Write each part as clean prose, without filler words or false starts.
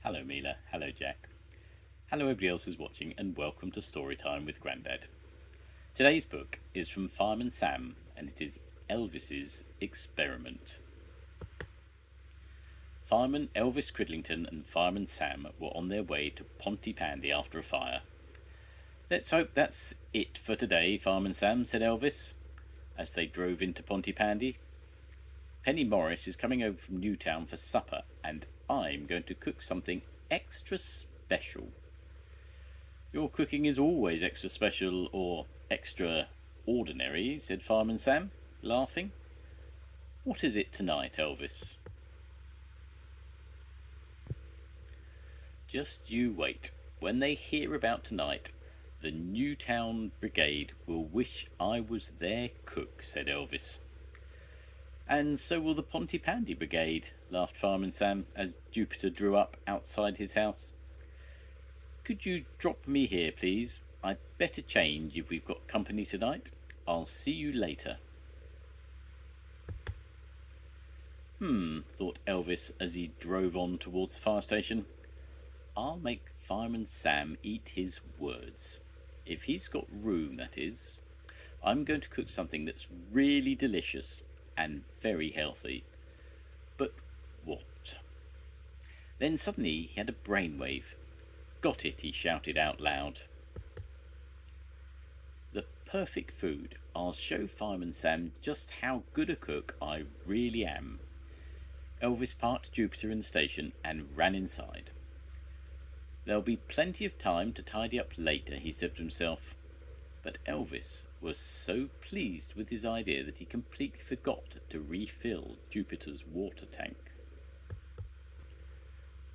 Hello Mila, hello Jack. Hello everybody else who's watching and welcome to Storytime with Grandad. Today's book is from Fireman Sam and it is Elvis's Experiment. Fireman Elvis Cridlington and Fireman Sam were on their way to Pontypandy after a fire. "Let's hope that's it for today, Fireman Sam," said Elvis, as they drove into Pontypandy. "Penny Morris is coming over from Newtown for supper and I'm going to cook something extra special." "Your cooking is always extra special or extra ordinary," said Fireman Sam, laughing. "What is it tonight, Elvis?" "Just you wait. When they hear about tonight, the Newtown Brigade will wish I was their cook," said Elvis. "And so will the Pontypandy Brigade," laughed Fireman Sam as Jupiter drew up outside his house. "Could you drop me here, please? I'd better change if we've got company tonight. I'll see you later." Thought Elvis as he drove on towards the fire station. "I'll make Fireman Sam eat his words. If he's got room, that is. I'm going to cook something that's really delicious and very healthy. But what?" Then suddenly he had a brainwave. "Got it," he shouted out loud. "The perfect food. I'll show Fireman Sam just how good a cook I really am." Elvis parked Jupiter in the station and ran inside. "There'll be plenty of time to tidy up later," he said to himself. But Elvis was so pleased with his idea that he completely forgot to refill Jupiter's water tank.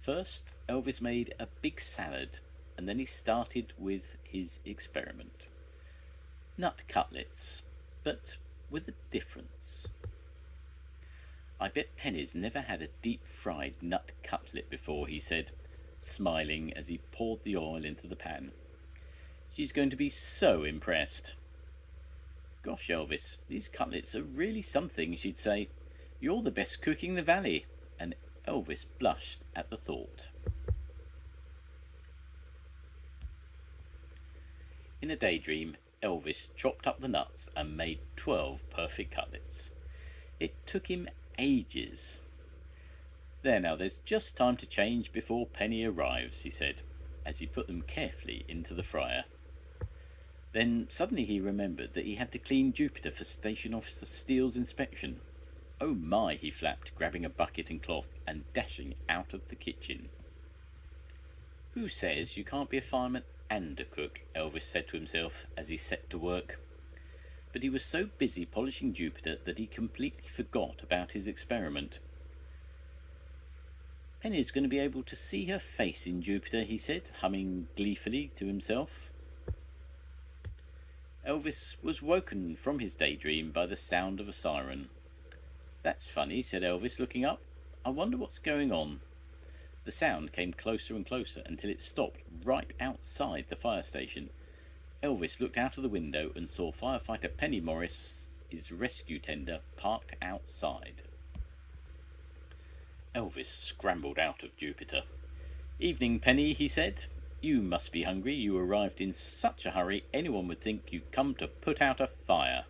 First, Elvis made a big salad, and then he started with his experiment. Nut cutlets, but with a difference. "I bet Penny's never had a deep-fried nut cutlet before," he said, smiling as he poured the oil into the pan. "She's going to be so impressed." "Gosh, Elvis, these cutlets are really something," she'd say. "You're the best cook in the valley." And Elvis blushed at the thought. In a daydream, Elvis chopped up the nuts and made 12 perfect cutlets. It took him ages. "There now, there's just time to change before Penny arrives," he said, as he put them carefully into the fryer. Then suddenly he remembered that he had to clean Jupiter for Station Officer Steele's inspection. "Oh my," he flapped, grabbing a bucket and cloth and dashing out of the kitchen. "Who says you can't be a fireman and a cook?" Elvis said to himself as he set to work. But he was so busy polishing Jupiter that he completely forgot about his experiment. "Penny's going to be able to see her face in Jupiter," he said, humming gleefully to himself. Elvis was woken from his daydream by the sound of a siren. "That's funny," said Elvis, looking up. "I wonder what's going on." The sound came closer and closer until it stopped right outside the fire station. Elvis looked out of the window and saw firefighter Penny Morris' rescue tender parked outside. Elvis scrambled out of Jupiter. "Evening, Penny," he said. "You must be hungry. You arrived in such a hurry anyone would think you'd come to put out a fire."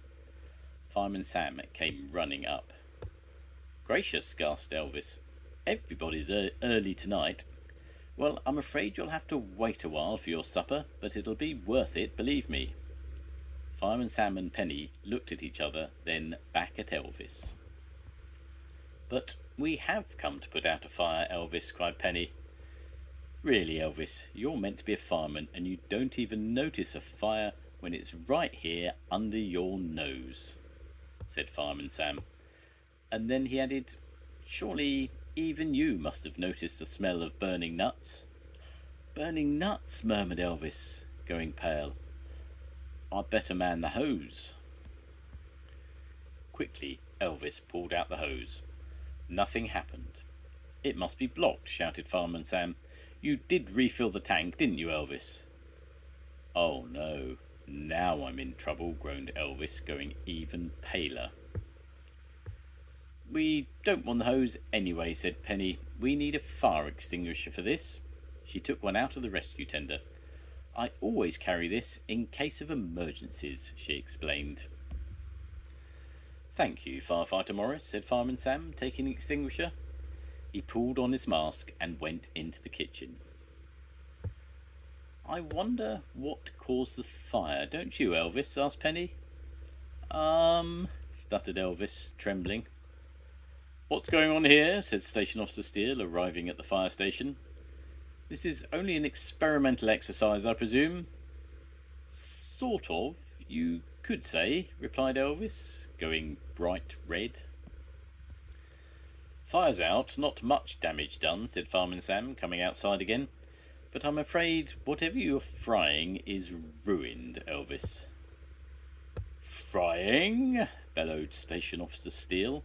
Fireman Sam came running up. "Gracious," gasped Elvis. "Everybody's early tonight." "Well, I'm afraid you'll have to wait a while for your supper, but it'll be worth it, believe me." Fireman Sam and Penny looked at each other, then back at Elvis. "But we have come to put out a fire, Elvis," cried Penny. "Really, Elvis, you're meant to be a fireman and you don't even notice a fire when it's right here under your nose," said Fireman Sam. And then he added, "Surely even you must have noticed the smell of burning nuts." "Burning nuts," murmured Elvis, going pale. "I'd better man the hose." Quickly, Elvis pulled out the hose. Nothing happened. "It must be blocked," shouted Fireman Sam. "You did refill the tank, didn't you, Elvis?" "Oh no, now I'm in trouble," groaned Elvis, going even paler. We don't want the hose anyway, said Penny. We need a fire extinguisher for this. She took one out of the rescue tender. I always carry this in case of emergencies, she explained. Thank you, Firefighter Morris, said Fireman Sam, taking the extinguisher. He pulled on his mask and went into the kitchen. I wonder what caused the fire, don't you, Elvis? Asked Penny. Stuttered Elvis, trembling. What's going on here? Said Station Officer Steele, arriving at the fire station. This is only an experimental exercise, I presume? Sort of, you could say, replied Elvis, going bright red. Fire's out, not much damage done, said Fireman Sam, coming outside again. But I'm afraid whatever you're frying is ruined, Elvis. Frying? Bellowed Station Officer Steele.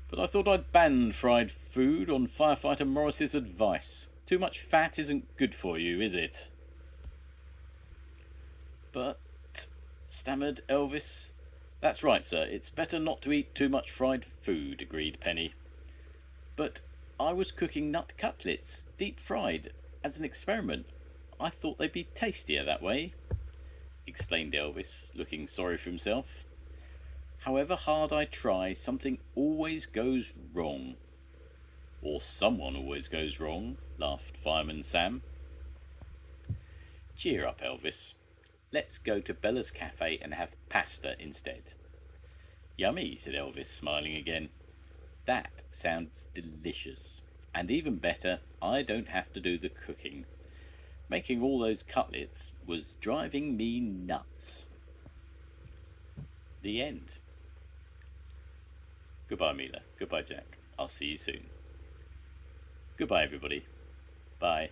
But I thought I'd banned fried food on Firefighter Morris's advice. Too much fat isn't good for you, is it? But, stammered Elvis. That's right, sir. It's better not to eat too much fried food, agreed Penny. But I was cooking nut cutlets, deep fried, as an experiment. I thought they'd be tastier that way, explained Elvis, looking sorry for himself. However hard I try, something always goes wrong. Or someone always goes wrong, laughed Fireman Sam. Cheer up, Elvis. Let's go to Bella's Cafe and have pasta instead. Yummy, said Elvis, smiling again. That sounds delicious. And even better, I don't have to do the cooking. Making all those cutlets was driving me nuts. The end. Goodbye, Mila. Goodbye, Jack. I'll see you soon. Goodbye, everybody. Bye.